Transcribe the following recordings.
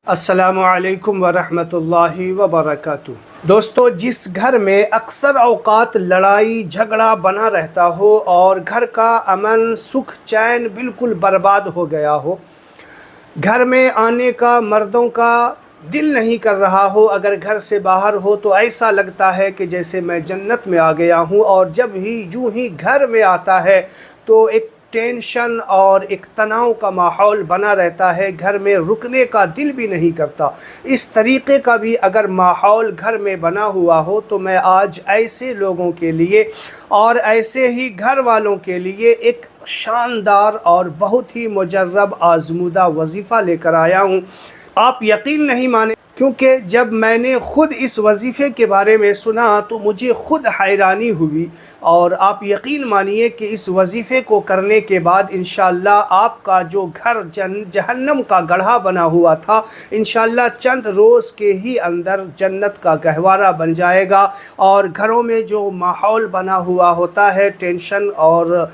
السلام علیکم ورحمۃ اللہ وبرکاتہ۔ دوستو، جس گھر میں اکثر اوقات لڑائی جھگڑا بنا رہتا ہو اور گھر کا امن سکھ چین بالکل برباد ہو گیا ہو، گھر میں آنے کا مردوں کا دل نہیں کر رہا ہو، اگر گھر سے باہر ہو تو ایسا لگتا ہے کہ جیسے میں جنت میں آ گیا ہوں، اور جب یوں ہی گھر میں آتا ہے تو ایک ٹینشن اور ایک تناؤ کا ماحول بنا رہتا ہے، گھر میں رکنے کا دل بھی نہیں کرتا۔ اس طریقے کا بھی اگر ماحول گھر میں بنا ہوا ہو تو میں آج ایسے لوگوں کے لیے اور ایسے ہی گھر والوں کے لیے ایک شاندار اور بہت ہی مجرب آزمودہ وظیفہ لے کر آیا ہوں۔ آپ یقین نہیں مانیں، کیونکہ جب میں نے خود اس وظیفے کے بارے میں سنا تو مجھے خود حیرانی ہوئی، اور آپ یقین مانیے کہ اس وظیفے کو کرنے کے بعد انشاءاللہ آپ کا جو گھر جہنم کا گڑھا بنا ہوا تھا، انشاءاللہ چند روز کے ہی اندر جنت کا گہوارہ بن جائے گا، اور گھروں میں جو ماحول بنا ہوا ہوتا ہے ٹینشن اور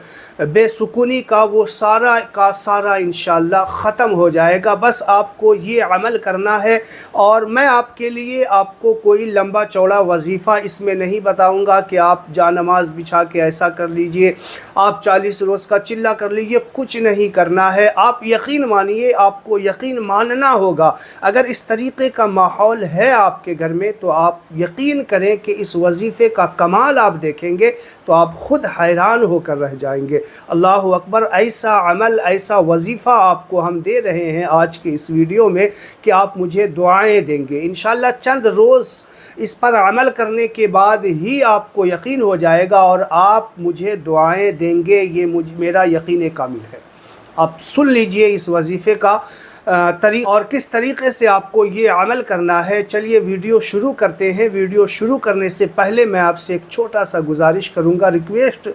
بے سکونی کا، وہ سارا کا سارا انشاءاللہ ختم ہو جائے گا۔ بس آپ کو یہ عمل کرنا ہے، اور میں آپ کے لیے آپ کو کوئی لمبا چوڑا وظیفہ اس میں نہیں بتاؤں گا کہ آپ جا نماز بچھا کے ایسا کر لیجئے، آپ 40 روز کا چلہ کر لیجئے، کچھ نہیں کرنا ہے۔ آپ یقین مانیے، آپ کو یقین ماننا ہوگا، اگر اس طریقے کا ماحول ہے آپ کے گھر میں تو آپ یقین کریں کہ اس وظیفے کا کمال آپ دیکھیں گے تو آپ خود حیران ہو کر رہ جائیں گے۔ اللہ اکبر! ایسا عمل، ایسا وظیفہ آپ کو ہم دے رہے ہیں آج کے اس ویڈیو میں کہ آپ مجھے دعائیں دیں گے۔ انشاءاللہ چند روز اس پر عمل کرنے کے بعد ہی آپ کو یقین ہو جائے گا اور آپ مجھے دعائیں دیں گے، یہ میرا یقین کامل ہے۔ آپ سن لیجئے اس وظیفے کا طریقہ اور کس طریقے سے آپ کو یہ عمل کرنا ہے۔ چلیے ویڈیو شروع کرتے ہیں۔ ویڈیو شروع کرنے سے پہلے میں آپ سے ایک چھوٹا سا گزارش کروں گا، ریکویسٹ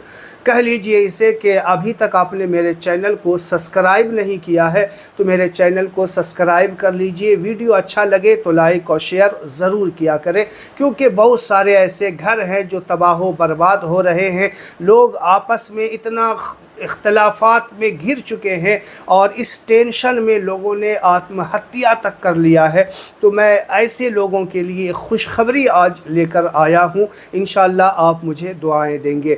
کہہ لیجئے اسے، کہ ابھی تک آپ نے میرے چینل کو سبسکرائب نہیں کیا ہے تو میرے چینل کو سبسکرائب کر لیجئے۔ ویڈیو اچھا لگے تو لائک اور شیئر ضرور کیا کریں، کیونکہ بہت سارے ایسے گھر ہیں جو تباہ و برباد ہو رہے ہیں، لوگ آپس میں اتنا اختلافات میں گر چکے ہیں اور اس ٹینشن میں لوگوں نے آتم ہتیا تک کر لیا ہے۔ تو میں ایسے لوگوں کے لیے ایک خوشخبری آج لے کر آیا ہوں، انشاءاللہ آپ مجھے دعائیں دیں گے۔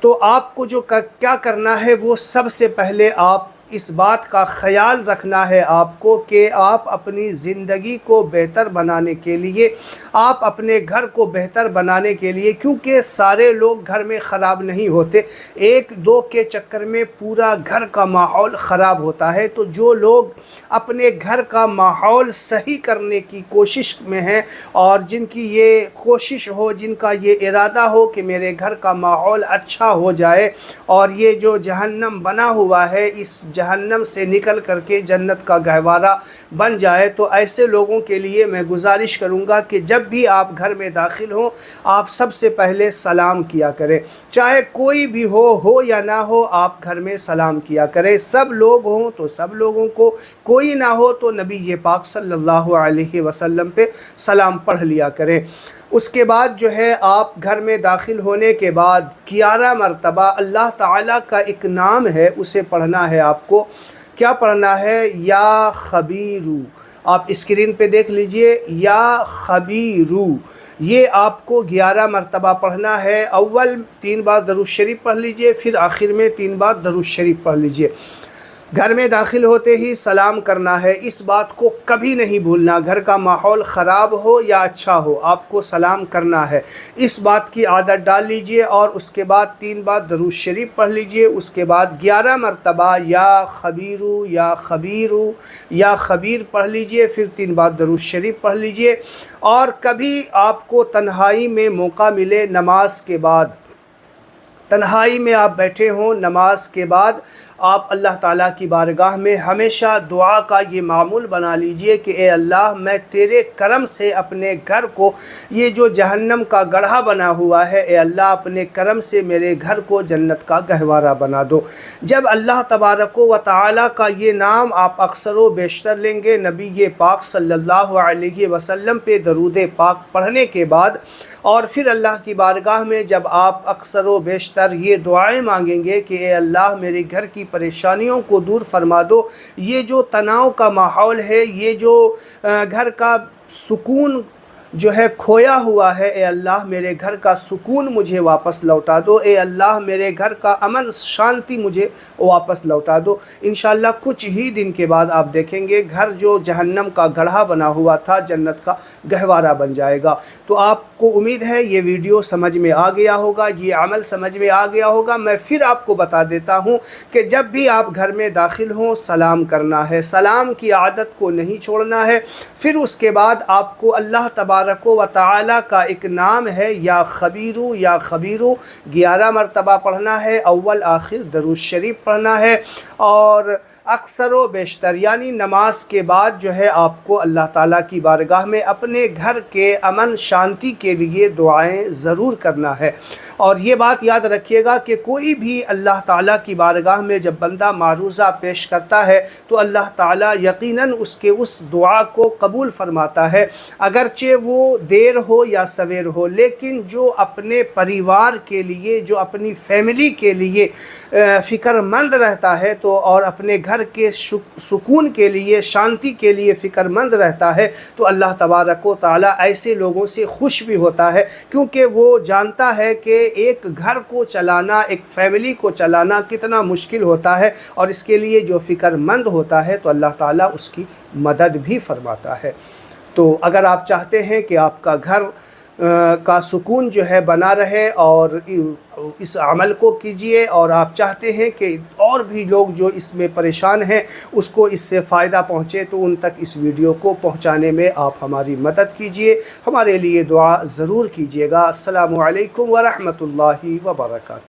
تو آپ کو جو کیا کرنا ہے، وہ سب سے پہلے آپ اس بات کا خیال رکھنا ہے آپ کو کہ آپ اپنی زندگی کو بہتر بنانے کے لیے، آپ اپنے گھر کو بہتر بنانے کے لیے، کیونکہ سارے لوگ گھر میں خراب نہیں ہوتے، ایک دو کے چکر میں پورا گھر کا ماحول خراب ہوتا ہے۔ تو جو لوگ اپنے گھر کا ماحول صحیح کرنے کی کوشش میں ہیں، اور جن کی یہ کوشش ہو، جن کا یہ ارادہ ہو کہ میرے گھر کا ماحول اچھا ہو جائے اور یہ جو جہنم بنا ہوا ہے اس جہنم سے نکل کر کے جنت کا گہوارہ بن جائے، تو ایسے لوگوں کے لیے میں گزارش کروں گا کہ جب بھی آپ گھر میں داخل ہوں، آپ سب سے پہلے سلام کیا کریں، چاہے کوئی بھی ہو یا نہ ہو، آپ گھر میں سلام کیا کریں۔ سب لوگ ہوں تو سب لوگوں کو، کوئی نہ ہو تو نبی پاک صلی اللہ علیہ وسلم پہ سلام پڑھ لیا کریں۔ اس کے بعد جو ہے، آپ گھر میں داخل ہونے کے بعد 11 مرتبہ اللہ تعالیٰ کا ایک نام ہے، اسے پڑھنا ہے آپ کو۔ کیا پڑھنا ہے؟ یا خبیرو۔ آپ اسکرین پہ دیکھ لیجئے، یا خبیرو، یہ آپ کو 11 مرتبہ پڑھنا ہے۔ اول 3 بار درود شریف پڑھ لیجئے، پھر آخر میں 3 بار درود شریف پڑھ لیجئے۔ گھر میں داخل ہوتے ہی سلام کرنا ہے، اس بات کو کبھی نہیں بھولنا، گھر کا ماحول خراب ہو یا اچھا ہو، آپ کو سلام کرنا ہے، اس بات کی عادت ڈال لیجئے۔ اور اس کے بعد 3 بار درود شریف پڑھ لیجئے، اس کے بعد 11 مرتبہ یا خبیرو یا خبیرو یا خبیر پڑھ لیجئے، پھر 3 بار درود شریف پڑھ لیجئے۔ اور کبھی آپ کو تنہائی میں موقع ملے، نماز کے بعد، تنہائی میں آپ بیٹھے ہوں، نماز کے بعد آپ اللہ تعالیٰ کی بارگاہ میں ہمیشہ دعا کا یہ معمول بنا لیجئے کہ اے اللہ، میں تیرے کرم سے اپنے گھر کو، یہ جو جہنم کا گڑھا بنا ہوا ہے، اے اللہ اپنے کرم سے میرے گھر کو جنت کا گہوارہ بنا دو۔ جب اللہ تبارک و تعالیٰ کا یہ نام آپ اکثر و بیشتر لیں گے، نبی پاک صلی اللہ علیہ وسلم پہ درود پاک پڑھنے کے بعد، اور پھر اللہ کی بارگاہ میں جب آپ اکثر و بیشتر یہ دعائیں مانگیں گے کہ اے اللہ میرے گھر کی پریشانیوں کو دور فرما دو۔ یہ جو تناؤ کا ماحول ہے، یہ جو گھر کا سکون جو ہے کھویا ہوا ہے، اے اللہ میرے گھر کا سکون مجھے واپس لوٹا دو، اے اللہ میرے گھر کا امن شانتی مجھے واپس لوٹا دو۔ انشاءاللہ کچھ ہی دن کے بعد آپ دیکھیں گے گھر جو جہنم کا گڑھا بنا ہوا تھا جنت کا گہوارہ بن جائے گا۔ تو آپ کو امید ہے یہ ویڈیو سمجھ میں آ گیا ہوگا، یہ عمل سمجھ میں آ گیا ہوگا۔ میں پھر آپ کو بتا دیتا ہوں کہ جب بھی آپ گھر میں داخل ہوں سلام کرنا ہے، سلام کی عادت کو نہیں چھوڑنا ہے۔ پھر اس کے بعد آپ کو اللہ تبارک و تعالی کا ایک نام ہے یا خبیرو یا خبیرو 11 مرتبہ پڑھنا ہے، اول آخر درود شریف پڑھنا ہے، اور اکثر و بیشتر یعنی نماز کے بعد جو ہے آپ کو اللہ تعالیٰ کی بارگاہ میں اپنے گھر کے امن شانتی کے لیے دعائیں ضرور کرنا ہے۔ اور یہ بات یاد رکھیے گا کہ کوئی بھی اللہ تعالیٰ کی بارگاہ میں جب بندہ معروضہ پیش کرتا ہے تو اللہ تعالیٰ یقیناً اس دعا کو قبول فرماتا ہے، اگرچہ وہ دیر ہو یا سویر ہو، لیکن جو اپنے پریوار کے لیے، جو اپنی فیملی کے لیے فکر مند رہتا ہے تو اور اپنے گھر کے سکون کے لیے، شانتی کے لیے فکر مند رہتا ہے تو اللہ تبارک و تعالیٰ ایسے لوگوں سے خوش بھی ہوتا ہے، کیونکہ وہ جانتا ہے کہ ایک گھر کو چلانا، ایک فیملی کو چلانا کتنا مشکل ہوتا ہے، اور اس کے لیے جو فکر مند ہوتا ہے تو اللہ تعالیٰ اس کی مدد بھی فرماتا ہے۔ تو اگر آپ چاہتے ہیں کہ آپ کا گھر کا سکون جو ہے بنا رہے اور اس عمل کو کیجئے، اور آپ چاہتے ہیں کہ اور بھی لوگ جو اس میں پریشان ہیں اس کو اس سے فائدہ پہنچے، تو ان تک اس ویڈیو کو پہنچانے میں آپ ہماری مدد کیجئے، ہمارے لیے دعا ضرور کیجئے گا۔ السلام علیکم ورحمۃ اللہ وبرکاتہ۔